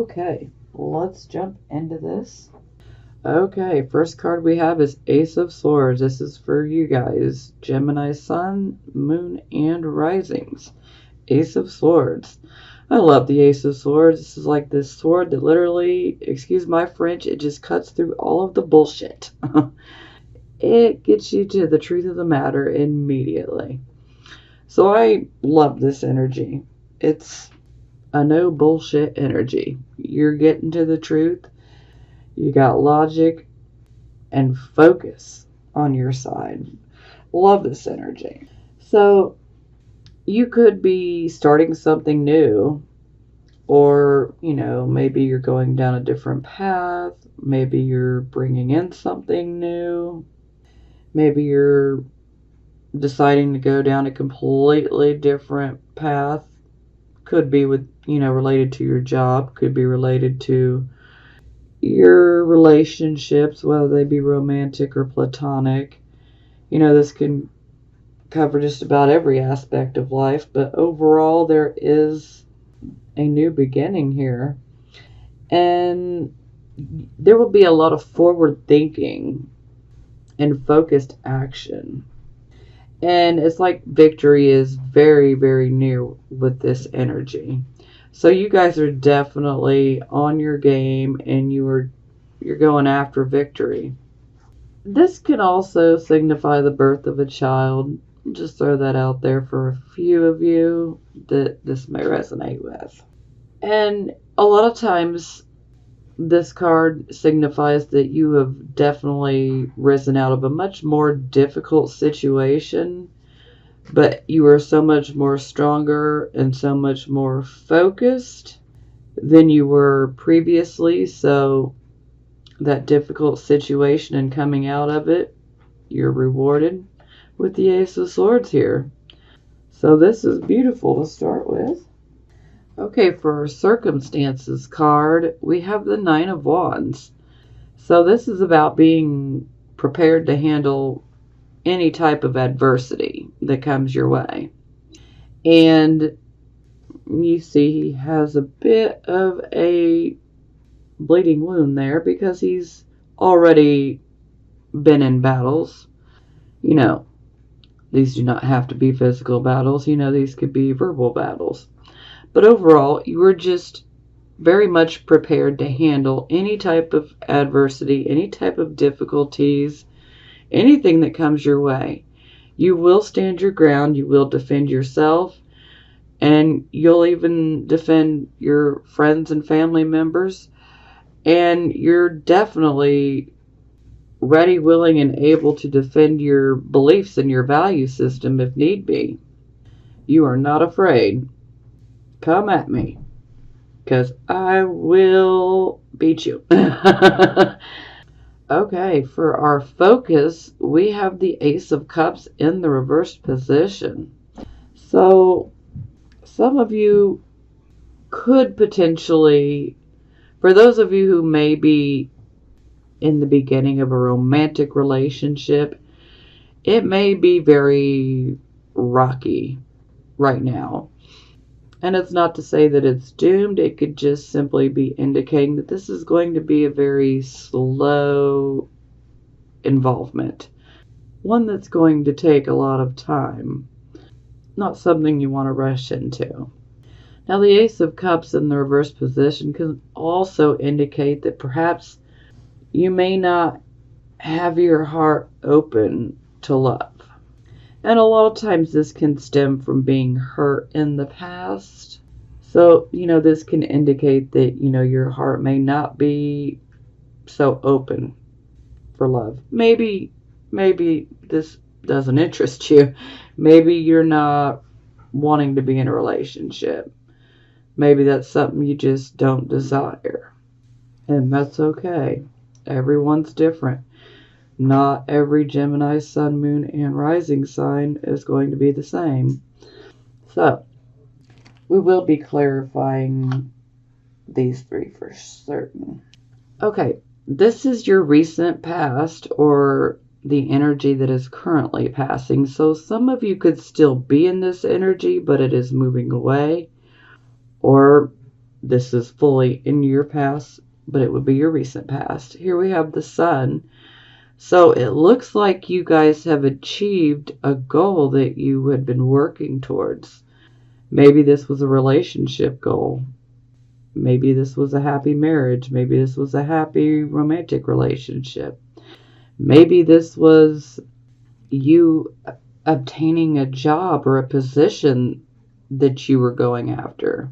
Okay, let's jump into this. Okay, first card we have is Ace of Swords. This is for you guys, Gemini Sun, Moon, and Risings. Ace of Swords. I love the Ace of Swords. This is like this sword that literally, excuse my French, it just cuts through all of the bullshit. It gets you to the truth of the matter immediately. So I love this energy. It's a no bullshit energy. You're getting to the truth. You got logic and focus on your side. Love this energy. So you could be starting something new, or, maybe you're going down a different path. Maybe you're bringing in something new. Maybe you're deciding to go down a completely different path. Could be with, related to your job. Could be related to your relationships, whether they be romantic or platonic. This can cover just about every aspect of life, but overall there is a new beginning here. And there will be a lot of forward thinking and focused action. And it's like victory is very, very near with this energy. So you guys are definitely on your game, and you're going after victory. This can also signify the birth of a child. Just throw that out there for a few of you that this may resonate with. And a lot of times this card signifies that you have definitely risen out of a much more difficult situation, but you are so much more stronger and so much more focused than you were previously. So that difficult situation and coming out of it, you're rewarded with the Ace of Swords here. So this is beautiful to start with. Okay, for our circumstances card, we have the Nine of Wands. So this is about being prepared to handle any type of adversity that comes your way. And you see he has a bit of a bleeding wound there because he's already been in battles. These do not have to be physical battles. These could be verbal battles. But overall, you were just very much prepared to handle any type of adversity, any type of difficulties, anything that comes your way. You will stand your ground. You will defend yourself. And you'll even defend your friends and family members. And you're definitely ready, willing, and able to defend your beliefs and your value system if need be. You are not afraid. Come at me, because I will beat you. Okay, for our focus, we have the Ace of Cups in the reversed position. So some of you could potentially, for those of you who may be in the beginning of a romantic relationship, it may be very rocky right now. And it's not to say that it's doomed. It could just simply be indicating that this is going to be a very slow involvement. One that's going to take a lot of time. Not something you want to rush into. Now, the Ace of Cups in the reverse position can also indicate that perhaps you may not have your heart open to love. And a lot of times this can stem from being hurt in the past. So, this can indicate that, your heart may not be so open for love. Maybe this doesn't interest you. Maybe you're not wanting to be in a relationship. Maybe that's something you just don't desire. And that's okay. Everyone's different. Not every Gemini, Sun, Moon, and Rising sign is going to be the same. So, we will be clarifying these three for certain. Okay, this is your recent past or the energy that is currently passing. So some of you could still be in this energy, but it is moving away. Or this is fully in your past, but it would be your recent past. Here we have the Sun. So it looks like you guys have achieved a goal that you had been working towards. Maybe this was a relationship goal. Maybe this was a happy marriage. Maybe this was a happy romantic relationship. Maybe this was you obtaining a job or a position that you were going after.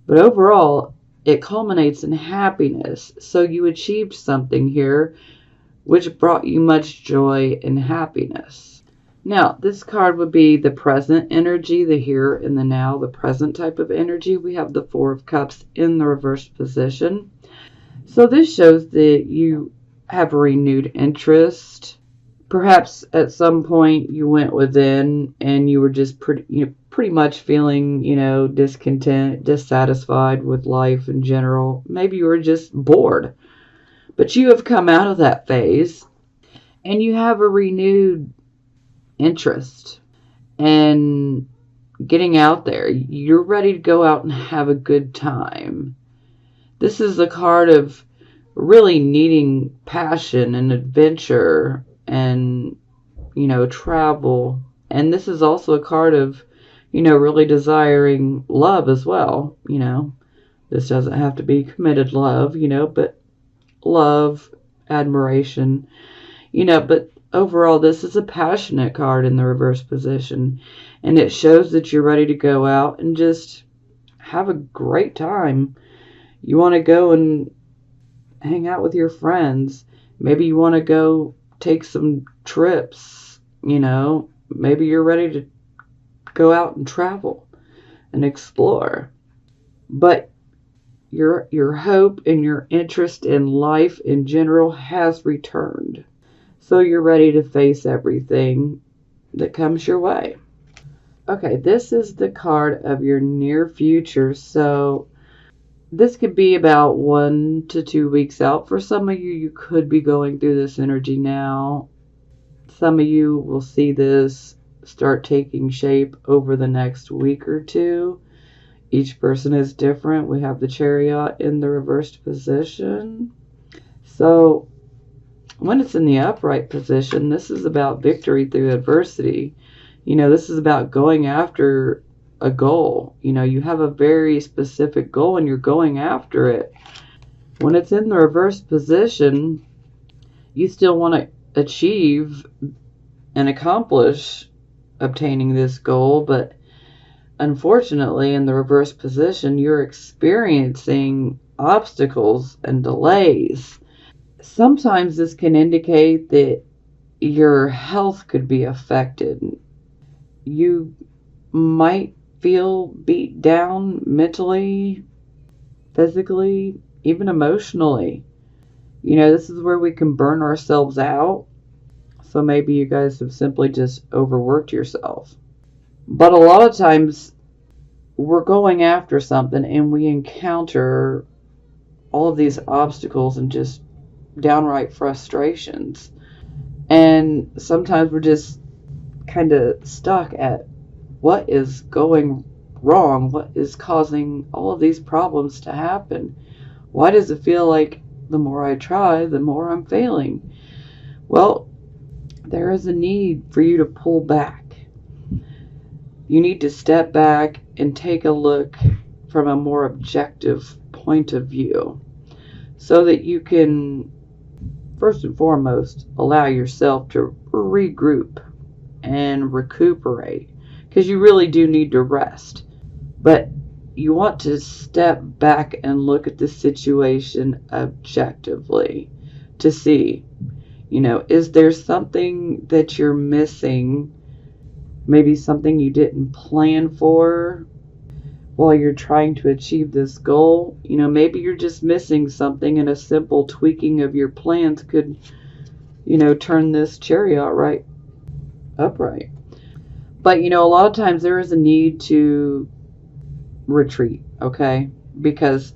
But overall, it culminates in happiness. So you achieved something here which brought you much joy and happiness. Now, this card would be the present energy, the here and the now, the present type of energy. We have the Four of Cups in the reversed position. So this shows that you have a renewed interest. Perhaps at some point you went within and you were just pretty much feeling, discontent, dissatisfied with life in general. Maybe you were just bored. But you have come out of that phase and you have a renewed interest in getting out there. You're ready to go out and have a good time. This is a card of really needing passion and adventure and, travel. And this is also a card of, really desiring love as well. This doesn't have to be committed love, but love, admiration, but overall this is a passionate card in the reverse position, and it shows that you're ready to go out and just have a great time. You want to go and hang out with your friends. Maybe you want to go take some trips, maybe you're ready to go out and travel and explore. But your hope and your interest in life in general has returned. So you're ready to face everything that comes your way. Okay, this is the card of your near future. So this could be about 1 to 2 weeks out. For some of you, you could be going through this energy now. Some of you will see this start taking shape over the next week or two. Each person is different. We have the Chariot in the reversed position. So when it's in the upright position, this is about victory through adversity. This is about going after a goal. You have a very specific goal and you're going after it. When it's in the reversed position, you still want to achieve and accomplish obtaining this goal, but unfortunately, in the reverse position, you're experiencing obstacles and delays. Sometimes this can indicate that your health could be affected. You might feel beat down mentally, physically, even emotionally. This is where we can burn ourselves out. So maybe you guys have simply just overworked yourself. But a lot of times we're going after something and we encounter all of these obstacles and just downright frustrations. And sometimes we're just kind of stuck at what is going wrong, what is causing all of these problems to happen. Why does it feel like the more I try, the more I'm failing? Well, there is a need for you to pull back. You need to step back and take a look from a more objective point of view so that you can, first and foremost, allow yourself to regroup and recuperate, because you really do need to rest. But you want to step back and look at the situation objectively to see, is there something that you're missing? Maybe something you didn't plan for while you're trying to achieve this goal. Maybe you're just missing something, and a simple tweaking of your plans could, turn this Chariot right upright. But, a lot of times there is a need to retreat, okay? Because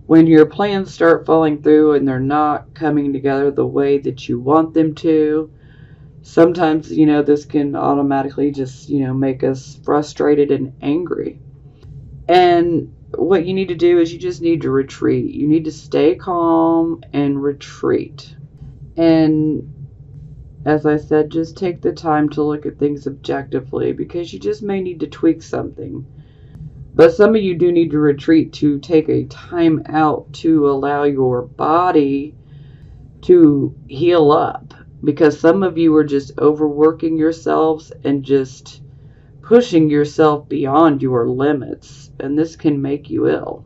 when your plans start falling through and they're not coming together the way that you want them to, sometimes, this can automatically just, make us frustrated and angry. And what you need to do is you just need to retreat. You need to stay calm and retreat. And as I said, just take the time to look at things objectively, because you just may need to tweak something. But some of you do need to retreat, to take a time out to allow your body to heal up, because some of you are just overworking yourselves and just pushing yourself beyond your limits, and this can make you ill.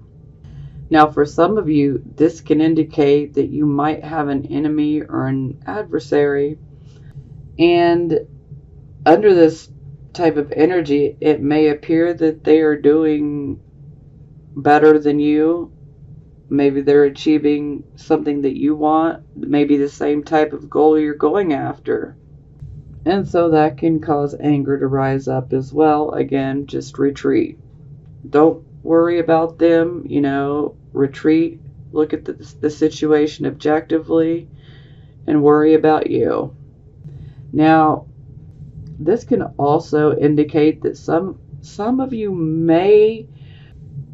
Now, for some of you, this can indicate that you might have an enemy or an adversary, and under this type of energy, it may appear that they are doing better than you. Maybe they're achieving something that you want, maybe the same type of goal you're going after. And so that can cause anger to rise up as well. Again, just retreat. Don't worry about them, retreat, look at the situation objectively, and worry about you. Now, this can also indicate that some of you may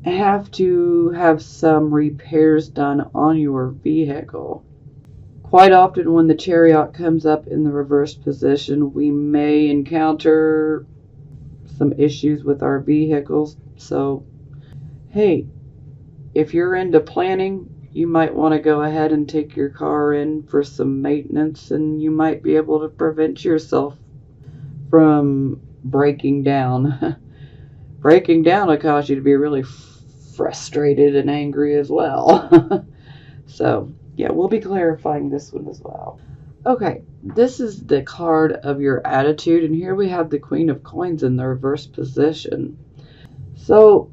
have to have some repairs done on your vehicle. Quite often when the chariot comes up in the reversed position, we may encounter some issues with our vehicles. So, hey, if you're into planning, you might want to go ahead and take your car in for some maintenance, and you might be able to prevent yourself from breaking down. Breaking down will cause you to be really frustrated and angry as well. So, yeah, we'll be clarifying this one as well. Okay, this is the card of your attitude, and here we have the Queen of Coins in the reverse position. So,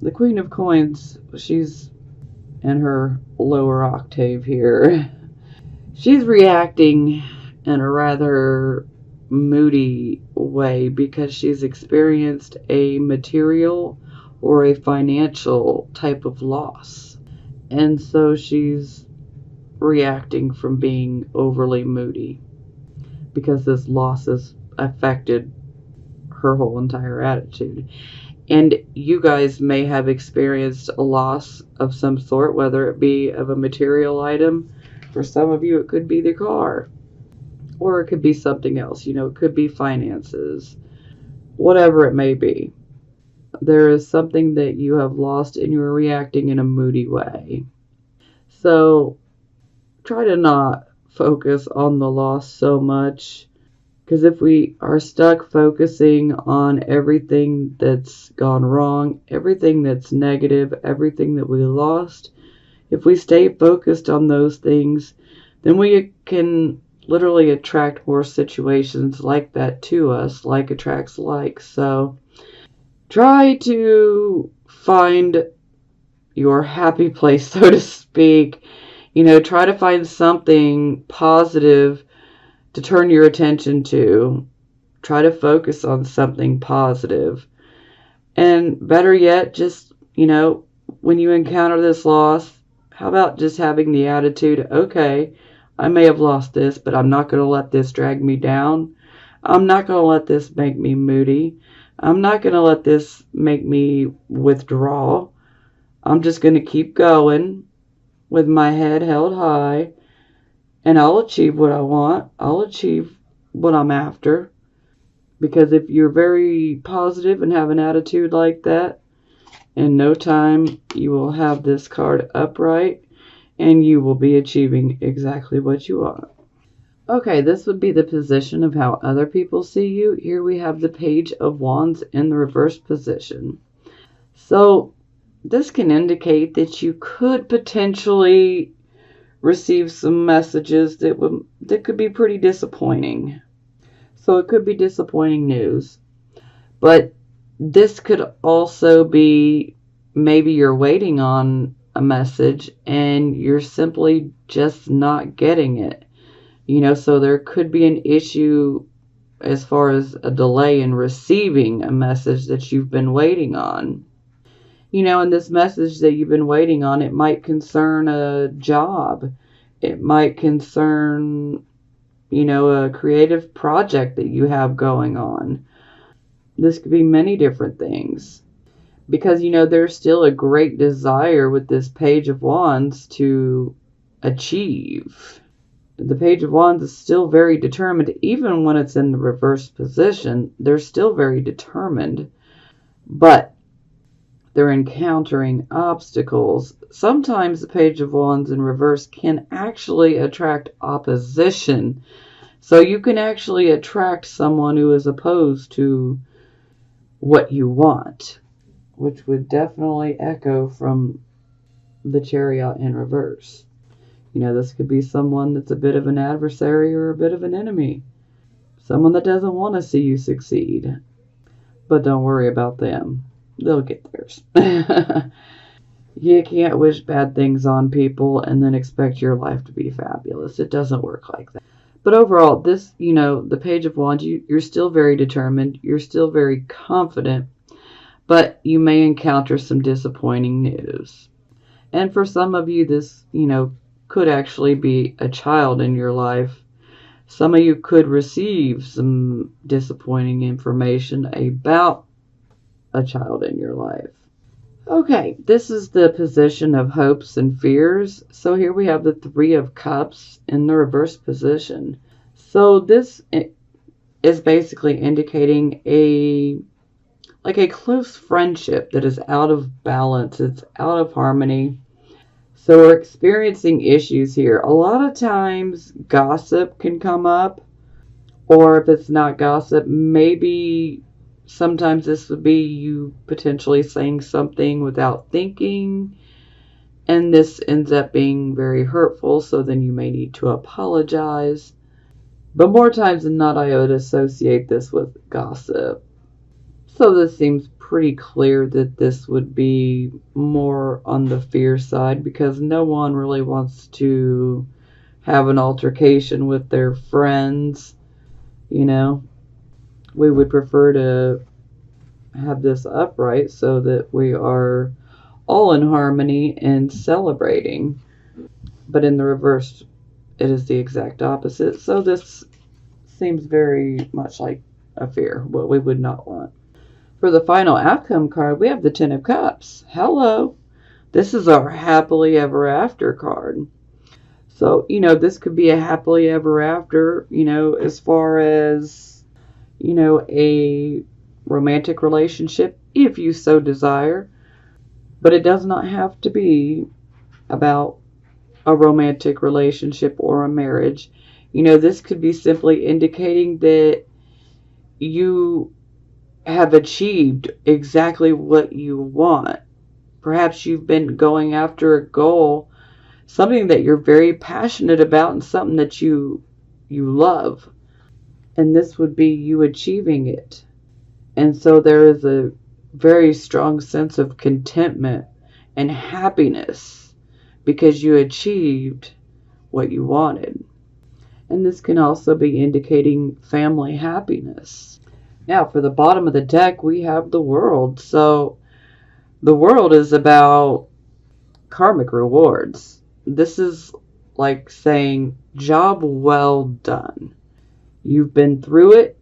the Queen of Coins, she's in her lower octave here. She's reacting in a rather moody way because she's experienced a material or a financial type of loss. And so she's reacting from being overly moody because this loss has affected her whole entire attitude. And you guys may have experienced a loss of some sort, whether it be of a material item. For some of you, it could be the car, or it could be something else. It could be finances, whatever it may be. There is something that you have lost and you're reacting in a moody way. So try to not focus on the loss so much, because if we are stuck focusing on everything that's gone wrong, everything that's negative, everything that we lost, if we stay focused on those things, then we can literally attract more situations like that to us, like attracts like. So try to find your happy place, so to speak. Try to find something positive to turn your attention to. Try to focus on something positive. And better yet, just, when you encounter this loss, how about just having the attitude, okay, I may have lost this, but I'm not going to let this drag me down. I'm not going to let this make me moody. I'm not going to let this make me withdraw. I'm just going to keep going with my head held high, and I'll achieve what I want. I'll achieve what I'm after. Because if you're very positive and have an attitude like that, in no time you will have this card upright and you will be achieving exactly what you want. Okay, this would be the position of how other people see you. Here we have the Page of Wands in the reverse position. So this can indicate that you could potentially receive some messages that could be pretty disappointing. So it could be disappointing news. But this could also be maybe you're waiting on a message and you're simply just not getting it. So there could be an issue as far as a delay in receiving a message that you've been waiting on. And this message that you've been waiting on, it might concern a job. It might concern, a creative project that you have going on. This could be many different things. Because, there's still a great desire with this Page of Wands to achieve. The Page of Wands is still very determined. Even when it's in the reverse position, they're still very determined. But they're encountering obstacles. Sometimes the Page of Wands in reverse can actually attract opposition. So you can actually attract someone who is opposed to what you want, which would definitely echo from the Chariot in reverse. This could be someone that's a bit of an adversary or a bit of an enemy. Someone that doesn't want to see you succeed. But don't worry about them. They'll get theirs. You can't wish bad things on people and then expect your life to be fabulous. It doesn't work like that. But overall, this, the Page of Wands, you're still very determined. You're still very confident. But you may encounter some disappointing news. And for some of you, this, could actually be a child in your life. Some of you could receive some disappointing information about a child in your life. Okay, this is the position of hopes and fears. So here we have the Three of Cups in the reverse position. So this is basically indicating a close friendship that is out of balance. It's out of harmony. So we're experiencing issues here. A lot of times gossip can come up, or if it's not gossip, maybe sometimes this would be you potentially saying something without thinking, and this ends up being very hurtful, so then you may need to apologize. But more times than not, I would associate this with gossip. So this seems pretty clear that this would be more on the fear side, because no one really wants to have an altercation with their friends. We would prefer to have this upright so that we are all in harmony and celebrating. But in the reverse, it is the exact opposite. So this seems very much like a fear, what we would not want. For the final outcome card, we have the Ten of Cups. Hello. This is our happily ever after card. So, this could be a happily ever after, as far as, a romantic relationship, if you so desire. But it does not have to be about a romantic relationship or a marriage. This could be simply indicating that you have achieved exactly what you want. Perhaps you've been going after a goal, something that you're very passionate about and something that you love. And this would be you achieving it. And so there is a very strong sense of contentment and happiness because you achieved what you wanted. And this can also be indicating family happiness. Now, for the bottom of the deck, we have the World. So the World is about karmic rewards. This is like saying, job well done. You've been through it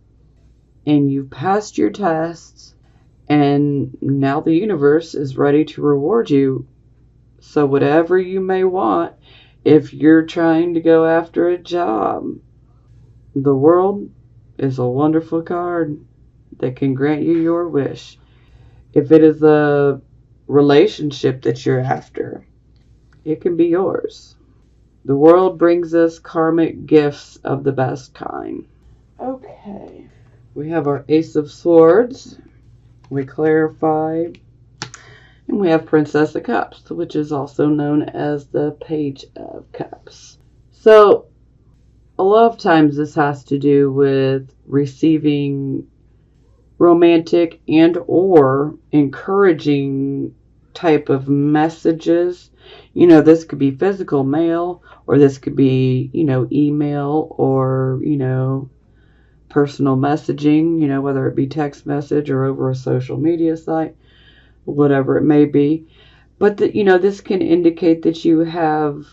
and you've passed your tests, and now the universe is ready to reward you. So whatever you may want, if you're trying to go after a job, the World is a wonderful card that can grant you your wish. If it is a relationship that you're after, it can be yours. The World brings us karmic gifts of the best kind. Okay. We have our Ace of Swords. We clarify. And we have Princess of Cups, which is also known as the Page of Cups. So, a lot of times this has to do with receiving romantic and or encouraging type of messages. This could be physical mail, or this could be, email, or, personal messaging, whether it be text message or over a social media site, whatever it may be. But, this can indicate that you have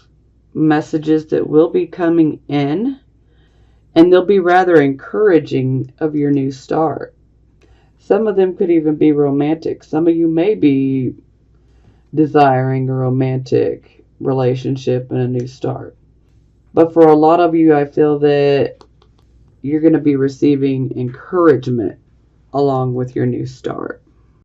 messages that will be coming in, and they'll be rather encouraging of your new start. Some of them could even be romantic. Some of you may be desiring a romantic relationship and a new start. But for a lot of you, I feel that you're going to be receiving encouragement along with your new start.